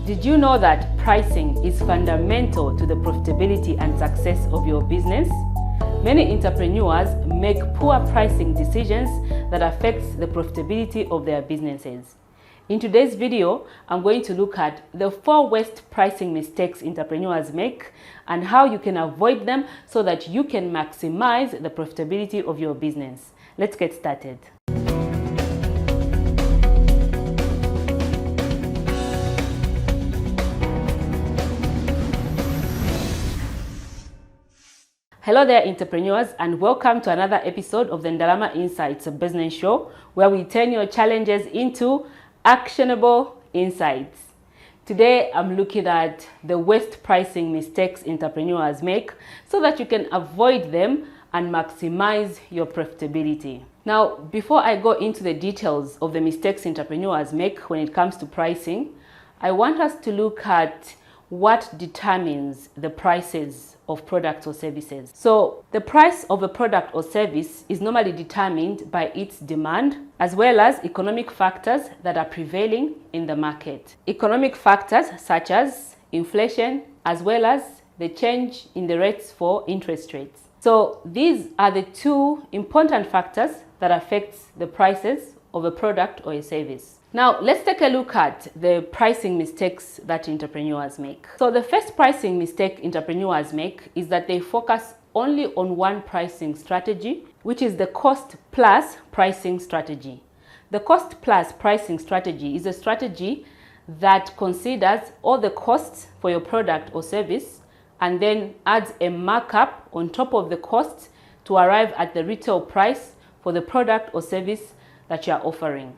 Did you know that pricing is fundamental to the profitability and success of your business? Many entrepreneurs make poor pricing decisions that affects the profitability of their businesses. In today's video, I'm going to look at the 4 worst pricing mistakes entrepreneurs make and how you can avoid them so that you can maximize the profitability of your business. Let's get started. Hello there, entrepreneurs, and welcome to another episode of the Ndalama Insights Business Show, where we turn your challenges into actionable insights. Today, I'm looking at the worst pricing mistakes entrepreneurs make so that you can avoid them and maximize your profitability. Now, before I go into the details of the mistakes entrepreneurs make when it comes to pricing, I want us to look at what determines the prices of products or services. So the price of a product or service is normally determined by its demand as well as economic factors that are prevailing in the market. Economic factors such as inflation as well as the change in the rates for interest rates. So these are the 2 important factors that affect the prices of a product or a service. Now, let's take a look at the pricing mistakes that entrepreneurs make. So the first pricing mistake entrepreneurs make is that they focus only on one pricing strategy, which is the cost plus pricing strategy. The cost plus pricing strategy is a strategy that considers all the costs for your product or service and then adds a markup on top of the cost to arrive at the retail price for the product or service that you are offering.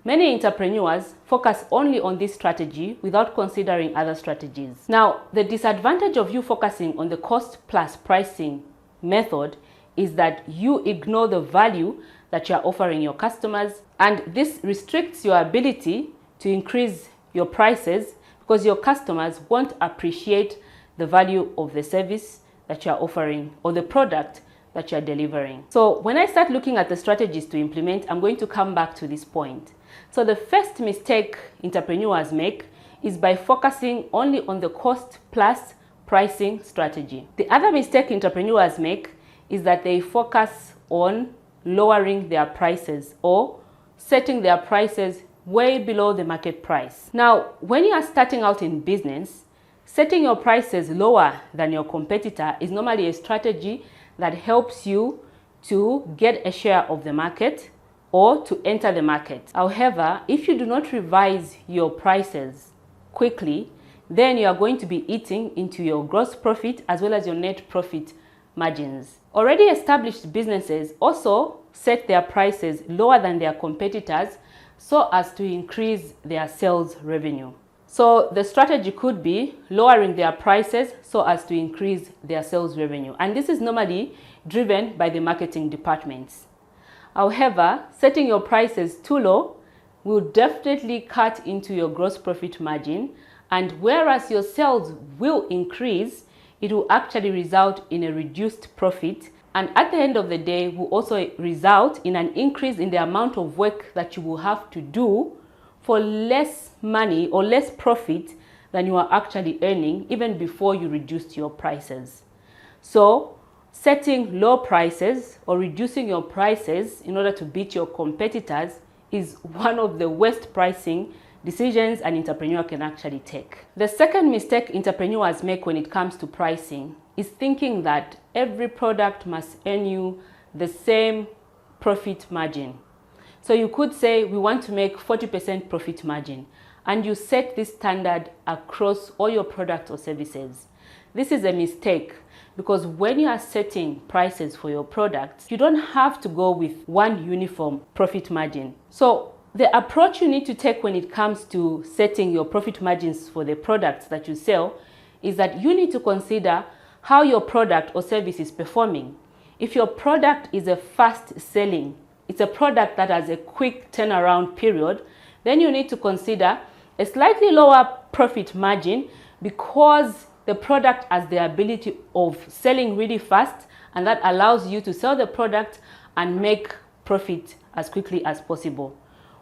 Many entrepreneurs focus only on this strategy without considering other strategies. Now, the disadvantage of you focusing on the cost plus pricing method is that you ignore the value that you are offering your customers, and this restricts your ability to increase your prices because your customers won't appreciate the value of the service that you are offering or the product that you are delivering. So when I start looking at the strategies to implement, I'm going to come back to this point. So the first mistake entrepreneurs make is by focusing only on the cost plus pricing strategy. The other mistake entrepreneurs make is that they focus on lowering their prices or setting their prices way below the market price. Now, when you are starting out in business, setting your prices lower than your competitor is normally a strategy that helps you to get a share of the market or to enter the market. However, if you do not revise your prices quickly, then you are going to be eating into your gross profit as well as your net profit margins. Already established businesses also set their prices lower than their competitors so as to increase their sales revenue. So the strategy could be lowering their prices so as to increase their sales revenue. And this is normally driven by the marketing departments. However, setting your prices too low will definitely cut into your gross profit margin, and whereas your sales will increase, it will actually result in a reduced profit, and at the end of the day will also result in an increase in the amount of work that you will have to do for less money or less profit than you are actually earning even before you reduced your prices. So setting low prices or reducing your prices in order to beat your competitors is one of the worst pricing decisions an entrepreneur can actually take. The second mistake entrepreneurs make when it comes to pricing is thinking that every product must earn you the same profit margin. So you could say we want to make 40% profit margin, and you set this standard across all your products or services. This is a mistake because when you are setting prices for your products, you don't have to go with one uniform profit margin. So the approach you need to take when it comes to setting your profit margins for the products that you sell is that you need to consider how your product or service is performing. If your product is a fast selling, it's a product that has a quick turnaround period, then you need to consider a slightly lower profit margin because the product has the ability of selling really fast, and that allows you to sell the product and make profit as quickly as possible.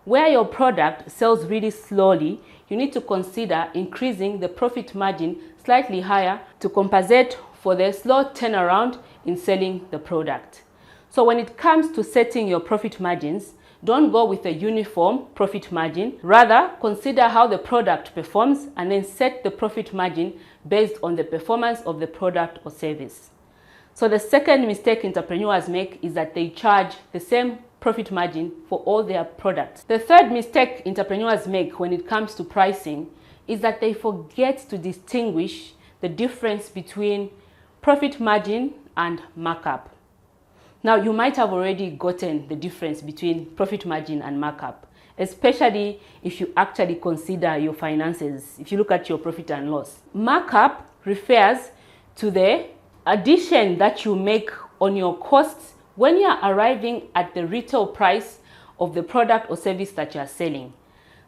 Where your product sells really slowly, you need to consider increasing the profit margin slightly higher to compensate for the slow turnaround in selling the product. So when it comes to setting your profit margins, don't go with a uniform profit margin. Rather, consider how the product performs and then set the profit margin based on the performance of the product or service. So the second mistake entrepreneurs make is that they charge the same profit margin for all their products. The third mistake entrepreneurs make when it comes to pricing is that they forget to distinguish the difference between profit margin and markup. Now, you might have already gotten the difference between profit margin and markup, especially if you actually consider your finances, if you look at your profit and loss. Markup refers to the addition that you make on your costs when you are arriving at the retail price of the product or service that you are selling.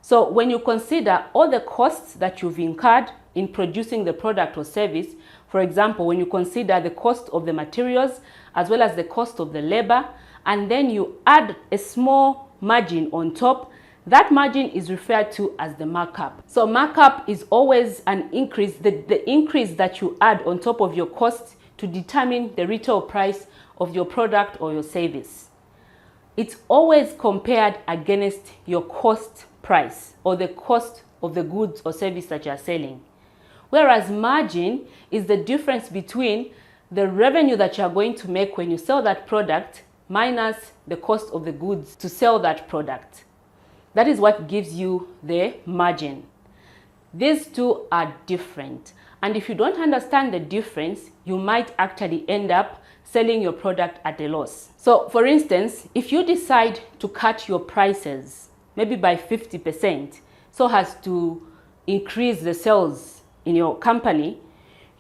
So when you consider all the costs that you've incurred in producing the product or service, for example, when you consider the cost of the materials as well as the cost of the labor, and then you add a small margin on top, that margin is referred to as the markup. So markup is always an increase, the increase that you add on top of your costs to determine the retail price of your product or your service. It's always compared against your cost price or the cost of the goods or service that you are selling. Whereas margin is the difference between the revenue that you are going to make when you sell that product minus the cost of the goods to sell that product. That is what gives you the margin. These two are different. And if you don't understand the difference, you might actually end up selling your product at a loss. So for instance, if you decide to cut your prices maybe by 50% so as to increase the sales in your company,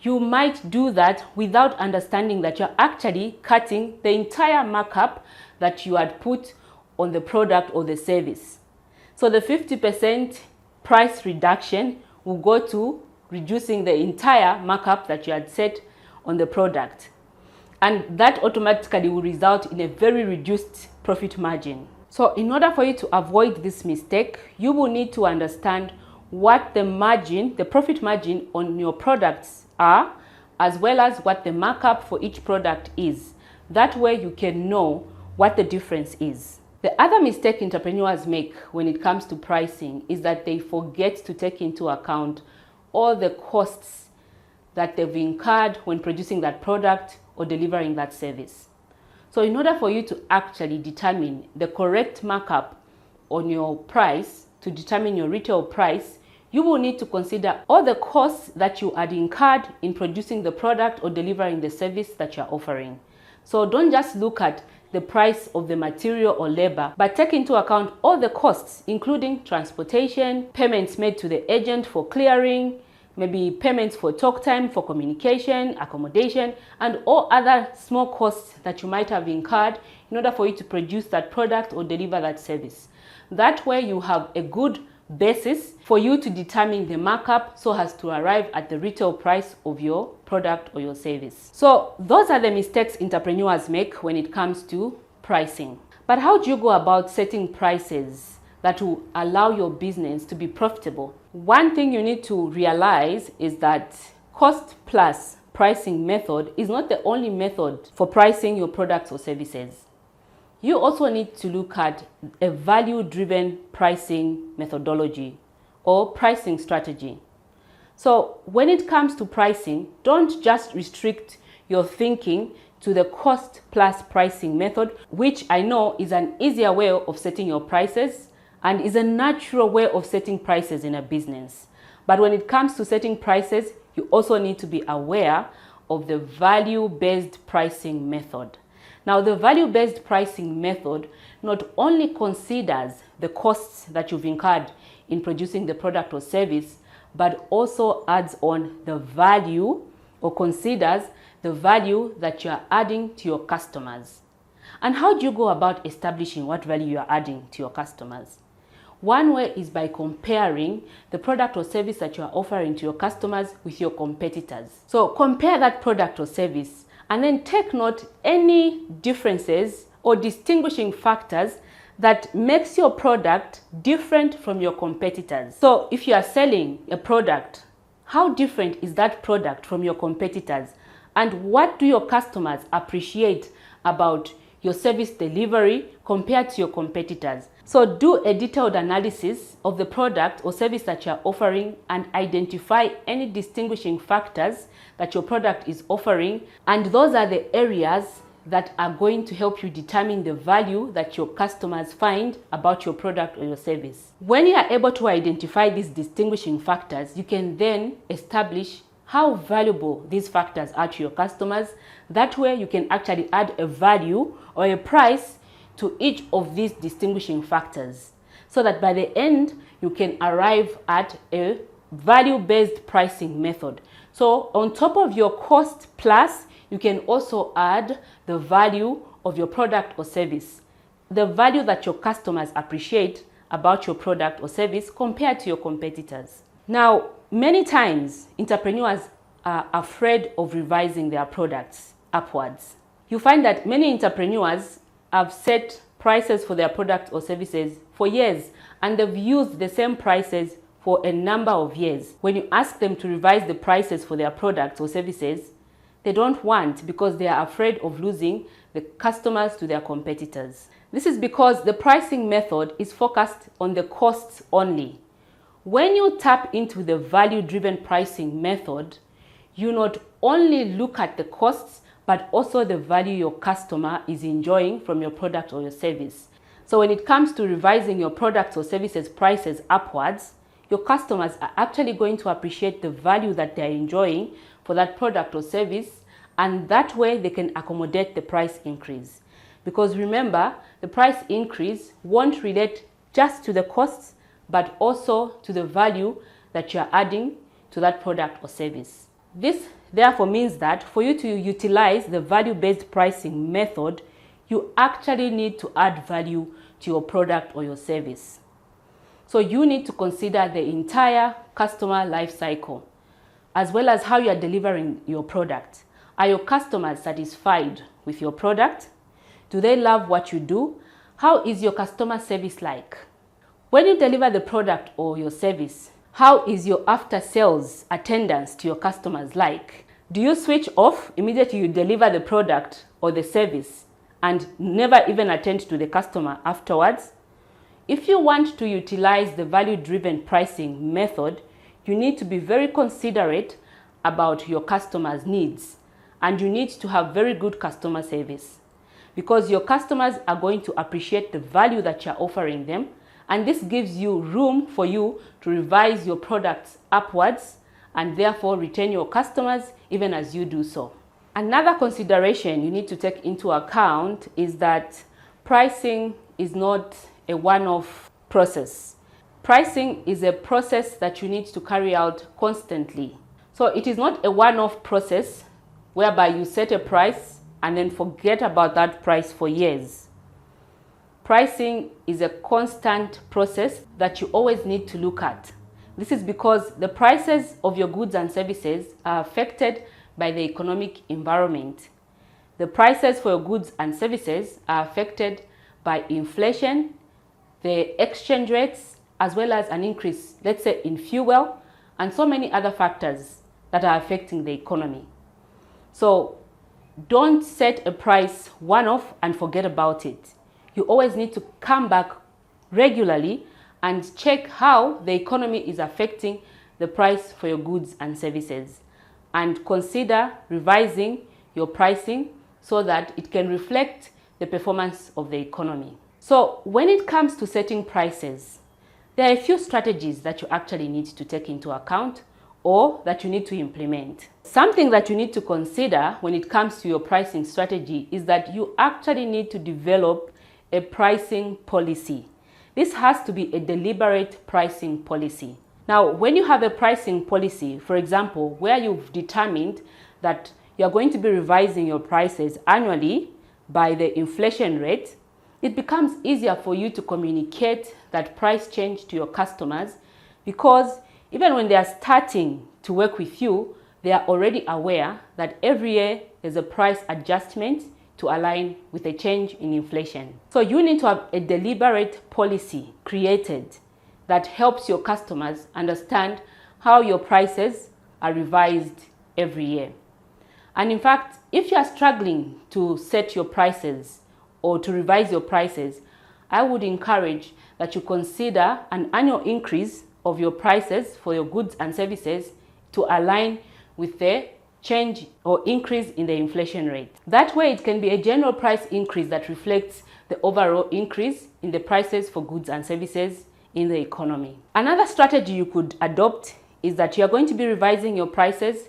you might do that without understanding that you're actually cutting the entire markup that you had put on the product or the service. So the 50% price reduction will go to reducing the entire markup that you had set on the product. And that automatically will result in a very reduced profit margin. So in order for you to avoid this mistake, you will need to understand what the margin, the profit margin on your products are, as well as what the markup for each product is. That way you can know what the difference is. The other mistake entrepreneurs make when it comes to pricing is that they forget to take into account all the costs that they've incurred when producing that product or delivering that service. So in order for you to actually determine the correct markup on your price, to determine your retail price, you will need to consider all the costs that you had incurred in producing the product or delivering the service that you're offering. So don't just look at the price of the material or labor, but take into account all the costs, including transportation, payments made to the agent for clearing, maybe payments for talk time, for communication, accommodation, and all other small costs that you might have incurred in order for you to produce that product or deliver that service. That way you have a good basis for you to determine the markup so as to arrive at the retail price of your product or your service. So those are the mistakes entrepreneurs make when it comes to pricing. But how do you go about setting prices that will allow your business to be profitable? One thing you need to realize is that cost plus pricing method is not the only method for pricing your products or services. You also need to look at a value-driven pricing methodology or pricing strategy. So when it comes to pricing, don't just restrict your thinking to the cost plus pricing method, which I know is an easier way of setting your prices and is a natural way of setting prices in a business. But when it comes to setting prices, you also need to be aware of the value-based pricing method. Now, the value-based pricing method not only considers the costs that you've incurred in producing the product or service, but also adds on the value or considers the value that you are adding to your customers. And how do you go about establishing what value you are adding to your customers? One way is by comparing the product or service that you are offering to your customers with your competitors. So compare that product or service and then take note any differences or distinguishing factors that makes your product different from your competitors. So if you are selling a product, how different is that product from your competitors? And what do your customers appreciate about your service delivery compared to your competitors? So do a detailed analysis of the product or service that you're offering and identify any distinguishing factors that your product is offering. And those are the areas that are going to help you determine the value that your customers find about your product or your service. When you are able to identify these distinguishing factors, you can then establish how valuable these factors are to your customers. That way you can actually add a value or a price to each of these distinguishing factors, so that by the end you can arrive at a value-based pricing method. So on top of your cost plus, you can also add the value of your product or service, the value that your customers appreciate about your product or service compared to your competitors. Now, many times entrepreneurs are afraid of revising their products upwards. You find that many entrepreneurs have set prices for their products or services for years, and they've used the same prices for a number of years. When you ask them to revise the prices for their products or services, they don't want, because they are afraid of losing the customers to their competitors. This is because the pricing method is focused on the costs only. When you tap into the value-driven pricing method, you not only look at the costs, but also the value your customer is enjoying from your product or your service. So when it comes to revising your products or services prices upwards, your customers are actually going to appreciate the value that they're enjoying for that product or service, and that way they can accommodate the price increase. Because remember, the price increase won't relate just to the costs, but also to the value that you're adding to that product or service. This therefore means that for you to utilize the value-based pricing method, you actually need to add value to your product or your service. So you need to consider the entire customer life cycle, as well as how you are delivering your product. Are your customers satisfied with your product? Do they love what you do? How is your customer service like? When you deliver the product or your service, how is your after-sales attendance to your customers like? Do you switch off immediately you deliver the product or the service and never even attend to the customer afterwards? If you want to utilize the value-driven pricing method, you need to be very considerate about your customers' needs, and you need to have very good customer service, because your customers are going to appreciate the value that you're offering them, and this gives you room for you to revise your products upwards and therefore retain your customers even as you do so. Another consideration you need to take into account is that pricing is not a one-off process. Pricing is a process that you need to carry out constantly. So it is not a one-off process whereby you set a price and then forget about that price for years. Pricing is a constant process that you always need to look at. This is because the prices of your goods and services are affected by the economic environment. The prices for your goods and services are affected by inflation, the exchange rates, as well as an increase, let's say, in fuel, and so many other factors that are affecting the economy. So don't set a price one-off and forget about it. You always need to come back regularly and check how the economy is affecting the price for your goods and services, and consider revising your pricing so that it can reflect the performance of the economy. So when it comes to setting prices, there are a few strategies that you actually need to take into account or that you need to implement. Something that you need to consider when it comes to your pricing strategy is that you actually need to develop a pricing policy. This has to be a deliberate pricing policy. Now, when you have a pricing policy, for example, where you've determined that you're going to be revising your prices annually by the inflation rate, it becomes easier for you to communicate that price change to your customers, because even when they are starting to work with you, they are already aware that every year there's a price adjustment to align with a change in inflation. So you need to have a deliberate policy created that helps your customers understand how your prices are revised every year. And in fact, if you are struggling to set your prices or to revise your prices, I would encourage that you consider an annual increase of your prices for your goods and services to align with the change or increase in the inflation rate. That way it can be a general price increase that reflects the overall increase in the prices for goods and services in the economy. Another strategy you could adopt is that you are going to be revising your prices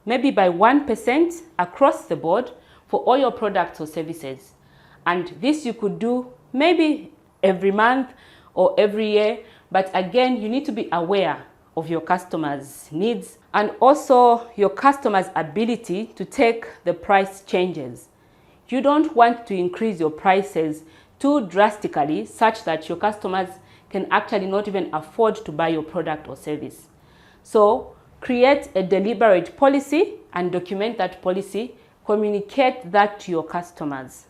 maybe by 1% across the board for all your products or services. And this you could do maybe every month or every year, but again, you need to be aware of your customers' needs and also your customers' ability to take the price changes. You don't want to increase your prices too drastically such that your customers can actually not even afford to buy your product or service. So create a deliberate policy and document that policy. Communicate that to your customers.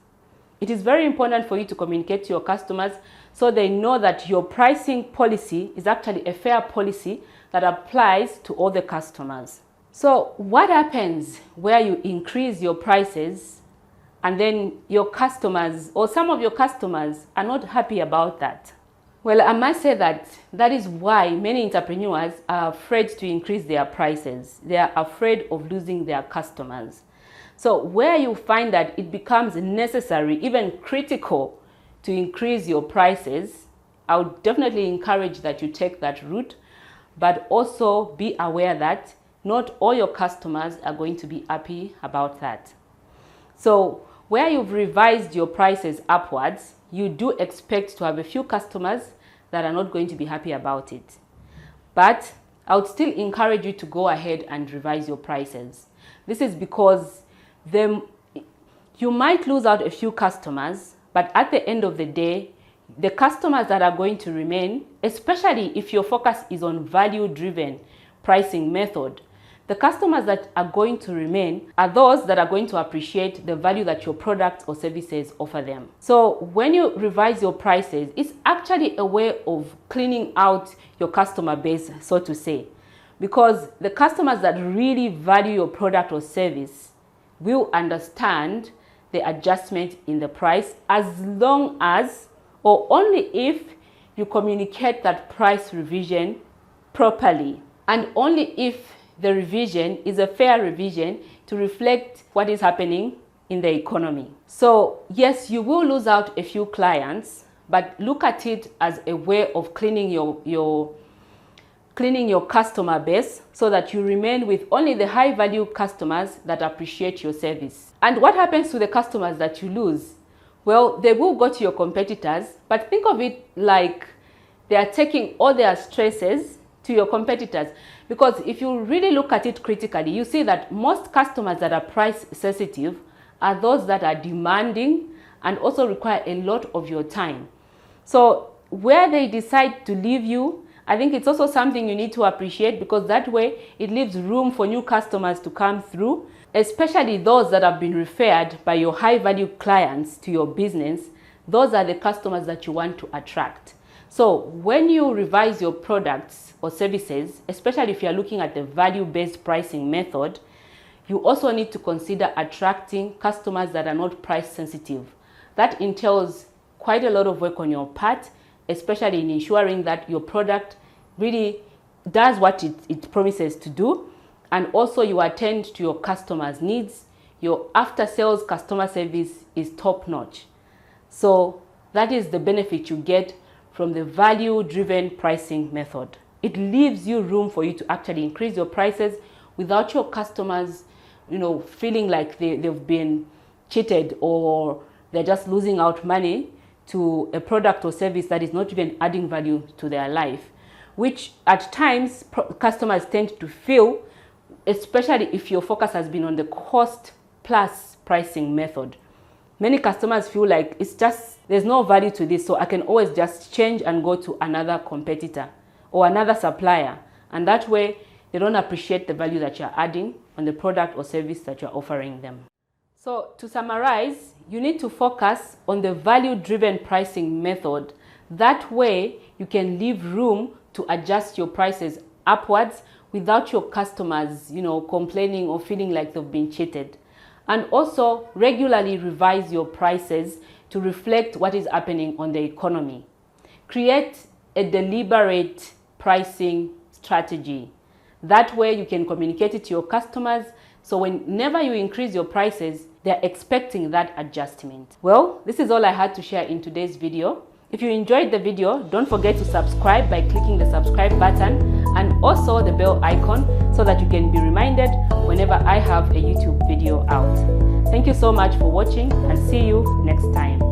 It is very important for you to communicate to your customers so they know that your pricing policy is actually a fair policy that applies to all the customers. So what happens where you increase your prices and then your customers or some of your customers are not happy about that? Well, I must say that is why many entrepreneurs are afraid to increase their prices. They are afraid of losing their customers. So where you find that it becomes necessary, even critical, to increase your prices, I would definitely encourage that you take that route, but also be aware that not all your customers are going to be happy about that. So where you've revised your prices upwards, you do expect to have a few customers that are not going to be happy about it. But I would still encourage you to go ahead and revise your prices. This is because you might lose out a few customers, but at the end of the day, the customers that are going to remain, especially if your focus is on value-driven pricing method, the customers that are going to remain are those that are going to appreciate the value that your products or services offer them. So when you revise your prices, it's actually a way of cleaning out your customer base, so to say, because the customers that really value your product or service will understand the adjustment in the price as long as or only if you communicate that price revision properly, and only if the revision is a fair revision to reflect what is happening in the economy. So yes, you will lose out a few clients, but look at it as a way of cleaning your customer base so that you remain with only the high value customers that appreciate your service. And what happens to the customers that you lose? Well, they will go to your competitors, but think of it like they are taking all their stresses to your competitors. Because if you really look at it critically, you see that most customers that are price sensitive are those that are demanding and also require a lot of your time. So where they decide to leave you, I think it's also something you need to appreciate, because that way it leaves room for new customers to come through, especially those that have been referred by your high value clients to your business. Those are the customers that you want to attract. So when you revise your products or services, especially if you're looking at the value-based pricing method, you also need to consider attracting customers that are not price sensitive. That entails quite a lot of work on your part, especially in ensuring that your product really does what it promises to do, and also you attend to your customers' needs. Your after-sales customer service is top-notch. So that is the benefit you get from the value-driven pricing method. It leaves you room for you to actually increase your prices without your customers, feeling like they've been cheated or they're just losing out money to a product or service that is not even adding value to their life, which at times customers tend to feel, especially if your focus has been on the cost plus pricing method. Many customers feel like there's no value to this, so I can always just change and go to another competitor or another supplier. And that way, they don't appreciate the value that you're adding on the product or service that you're offering them. So to summarize, you need to focus on the value-driven pricing method. That way you can leave room to adjust your prices upwards without your customers, complaining or feeling like they've been cheated. And also regularly revise your prices to reflect what is happening on the economy. Create a deliberate pricing strategy. That way you can communicate it to your customers, so whenever you increase your prices, they're expecting that adjustment. Well, this is all I had to share in today's video. If you enjoyed the video, don't forget to subscribe by clicking the subscribe button and also the bell icon so that you can be reminded whenever I have a YouTube video out. Thank you so much for watching and see you next time.